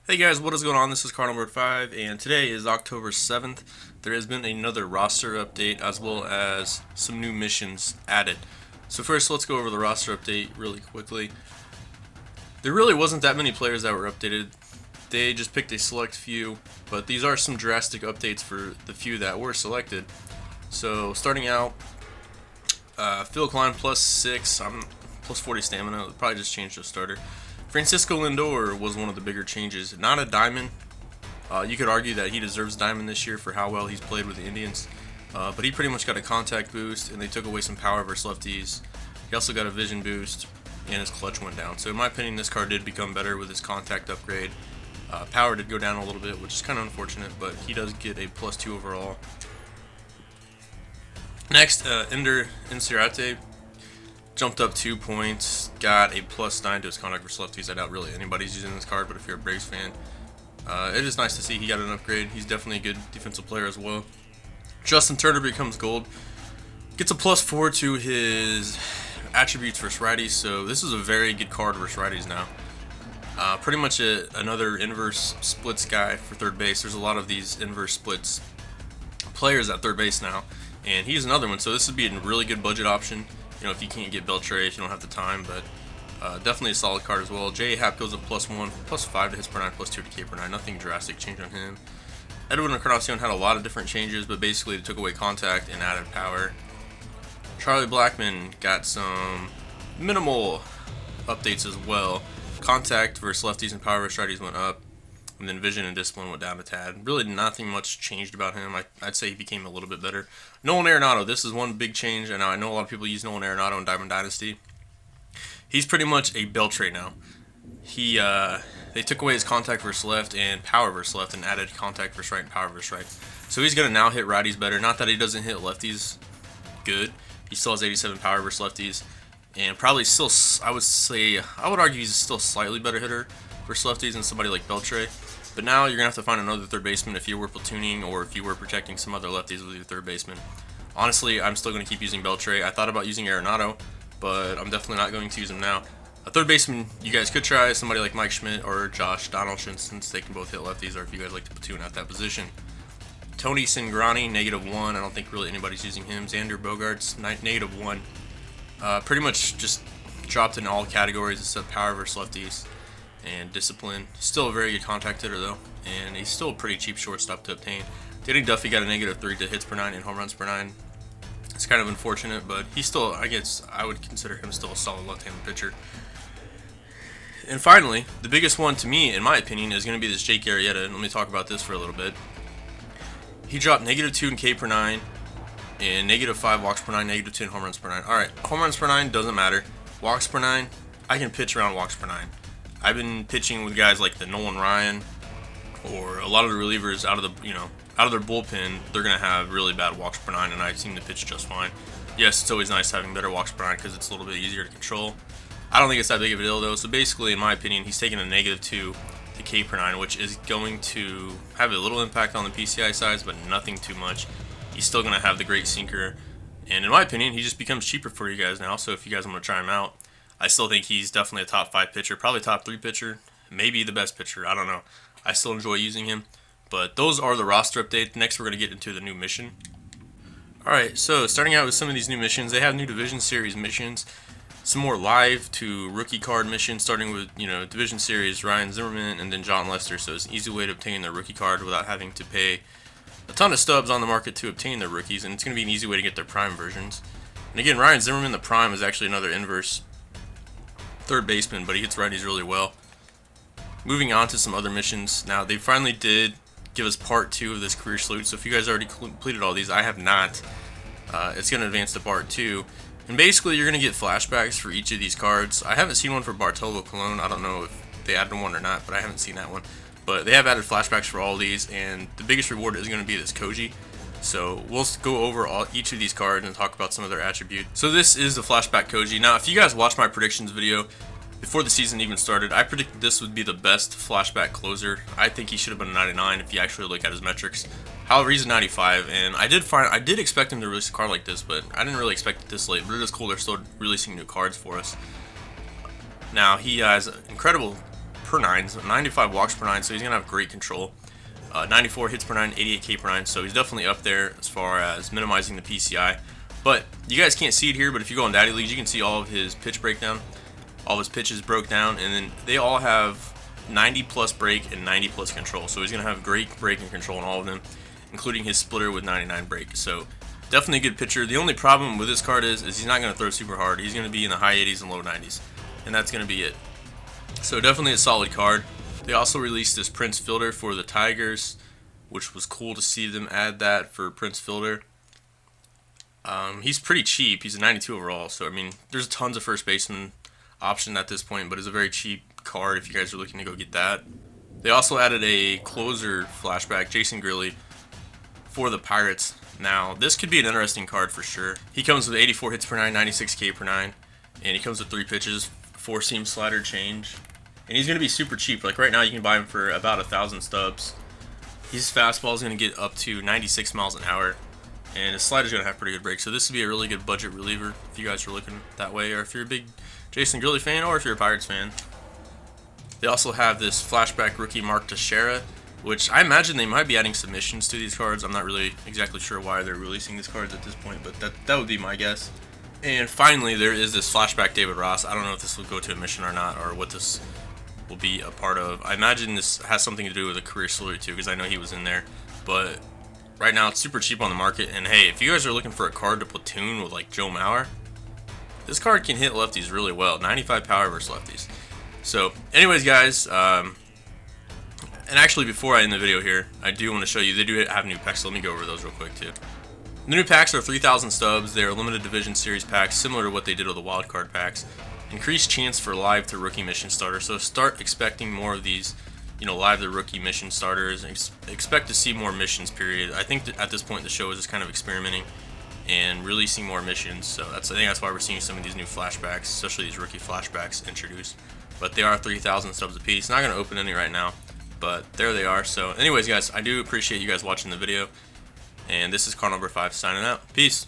Hey guys, what is going on? This is Cardinal Bird 5, and today is October 7th. There has been another roster update as well as some new missions added. So first, let's go over the roster update really quickly. There really wasn't that many players that were updated. They just picked a select few, but these are some drastic updates for the few that were selected. So starting out, Phil Klein plus 6, I'm plus 40 stamina, probably just changed to starter. Francisco Lindor was one of the bigger changes. Not a diamond. You could argue that he deserves diamond this year for how well he's played with the Indians. But he pretty much got a contact boost, and they took away some power versus lefties. He also got a vision boost, and his clutch went down. So in my opinion, this card did become better with his contact upgrade. Power did go down a little bit, which is kind of unfortunate, but he does get a plus 2 overall. Next, Ender Inciarte jumped up 2 points, got a plus 9 to his contact versus lefties. I doubt really anybody's using this card, but if you're a Braves fan, it is nice to see he got an upgrade. He's definitely a good defensive player as well. Justin Turner becomes gold, gets a plus 4 to his attributes versus righties, so this is a very good card versus righties now. Pretty much another inverse splits guy for third base. There's a lot of these inverse splits players at third base now, and he's another one, so this would be a really good budget option. You know, if you can't get Beltre, if you don't have the time, but definitely a solid card as well. J. Happ goes up plus 1, plus 5 to his per 9, plus 2 to K per 9. Nothing drastic change on him. Edwin Encarnacion had a lot of different changes, but basically they took away contact and added power. Charlie Blackmon got some minimal updates as well. Contact versus lefties and power versus righties went up, and then vision and discipline went down a tad. Really nothing much changed about him. I'd say he became a little bit better. Nolan Arenado, this is one big change, and I know a lot of people use Nolan Arenado in Diamond Dynasty. He's pretty much a Beltre now. They took away his contact versus left and power versus left and added contact versus right and power versus right. So he's going to now hit righties better. Not that he doesn't hit lefties good. He still has 87 power versus lefties. And probably still, I would argue he's still a slightly better hitter versus lefties than somebody like Beltre. But now you're going to have to find another third baseman if you were platooning or if you were protecting some other lefties with your third baseman. Honestly, I'm still going to keep using Beltre. I thought about using Arenado, but I'm definitely not going to use him now. A third baseman you guys could try is somebody like Mike Schmidt or Josh Donaldson, since they can both hit lefties, or if you guys like to platoon at that position. Tony Cingrani, -1. I don't think really anybody's using him. Xander Bogaerts, -1. Pretty much just dropped in all categories except power versus lefties and discipline. Still a very good contact hitter though, and he's still a pretty cheap shortstop to obtain. Danny Duffy got a -3 to hits per 9 and home runs per 9. It's kind of unfortunate, but he's still, I guess I would consider him still a solid left-handed pitcher. And finally, the biggest one to me, in my opinion, is going to be this Jake Arrieta, and let me talk about this for a little bit. He dropped -2 in K per 9, and -5 walks per 9, -2 in home runs per 9. Alright, home runs per 9 doesn't matter. Walks per 9, I can pitch around walks per 9. I've been pitching with guys like the Nolan Ryan, or a lot of the relievers out of their bullpen. They're going to have really bad walks per 9, and I seem to pitch just fine. Yes, it's always nice having better walks per 9 because it's a little bit easier to control. I don't think it's that big of a deal though. So basically, in my opinion, he's taking a -2 to K per 9, which is going to have a little impact on the PCI size, but nothing too much. He's still going to have the great sinker, and in my opinion, he just becomes cheaper for you guys now. So if you guys want to try him out, I still think he's definitely a top 5 pitcher, probably top 3 pitcher, maybe the best pitcher. I don't know. I still enjoy using him. But those are the roster updates. Next, we're going to get into the new mission. Alright, so starting out with some of these new missions, they have new Division Series missions. Some more live to rookie card missions, starting with, Division Series, Ryan Zimmerman, and then John Lester. So it's an easy way to obtain their rookie card without having to pay a ton of stubs on the market to obtain their rookies. And it's going to be an easy way to get their prime versions. And again, Ryan Zimmerman, the prime, is actually another inverse third baseman, but he hits righties really well. Moving on to some other missions. Now, they finally did give us part 2 of this career salute. So if you guys already completed all these, I have not. It's going to advance to part 2. And basically, you're going to get flashbacks for each of these cards. I haven't seen one for Bartolo Colon. I don't know if they added one or not, but I haven't seen that one. But they have added flashbacks for all these, and the biggest reward is going to be this Koji. So we'll go over each of these cards and talk about some of their attributes. So this is the flashback Koji. Now, if you guys watched my predictions video before the season even started, I predicted this would be the best flashback closer. I think he should have been a 99 if you actually look at his metrics. However, he's a 95, and I did expect him to release a card like this, but I didn't really expect it this late. But it is cool they're still releasing new cards for us. Now, he has incredible per 9, so 95 walks per 9, so he's going to have great control. 94 hits per 9, 88 K per 9, so he's definitely up there as far as minimizing the PCI. But you guys can't see it here, but if you go on Daddy Leagues, you can see all of his pitch breakdown. All of his pitches broke down, and then they all have 90 plus break and 90 plus control. So he's going to have great break and control in all of them, including his splitter with 99 break. So definitely a good pitcher. The only problem with this card is he's not going to throw super hard. He's going to be in the high 80s and low 90s, and that's going to be it. So definitely a solid card. They also released this Prince Fielder for the Tigers, which was cool to see them add that for Prince Fielder. He's pretty cheap. He's a 92 overall, so I mean, there's tons of first baseman option at this point, but it's a very cheap card if you guys are looking to go get that. They also added a closer flashback, Jason Grilli, for the Pirates. Now, this could be an interesting card for sure. He comes with 84 hits per 9, 96 K per 9, and he comes with 3 pitches, 4-seam slider change. And he's going to be super cheap. Like right now, you can buy him for about 1,000 stubs. His fastball is going to get up to 96 miles an hour, and his slider is going to have pretty good break. So this would be a really good budget reliever if you guys are looking that way, or if you're a big Jason Grilli fan, or if you're a Pirates fan. They also have this flashback rookie Mark Teixeira, which I imagine they might be adding submissions to these cards. I'm not really exactly sure why they're releasing these cards at this point, but that would be my guess. And finally, there is this flashback David Ross. I don't know if this will go to a mission or not, or what this will be a part of. I imagine this has something to do with a career salary too, because I know he was in there. But right now, it's super cheap on the market. And hey, if you guys are looking for a card to platoon with like Joe Mauer, this card can hit lefties really well. 95 power versus lefties. So, anyways, guys, and actually, before I end the video here, I do want to show you, they do have new packs, so let me go over those real quick, too. The new packs are 3,000 stubs. They are limited division series packs, similar to what they did with the wild card packs. Increased chance for live to rookie mission starters, so start expecting more of these, live to rookie mission starters. Expect to see more missions, period. I think that at this point, the show is just kind of experimenting and releasing more missions, so I think that's why we're seeing some of these new flashbacks, especially these rookie flashbacks introduced. But they are 3,000 stubs apiece. Not going to open any right now, but there they are. So anyways, guys, I do appreciate you guys watching the video, and this is card number 5 signing out. Peace.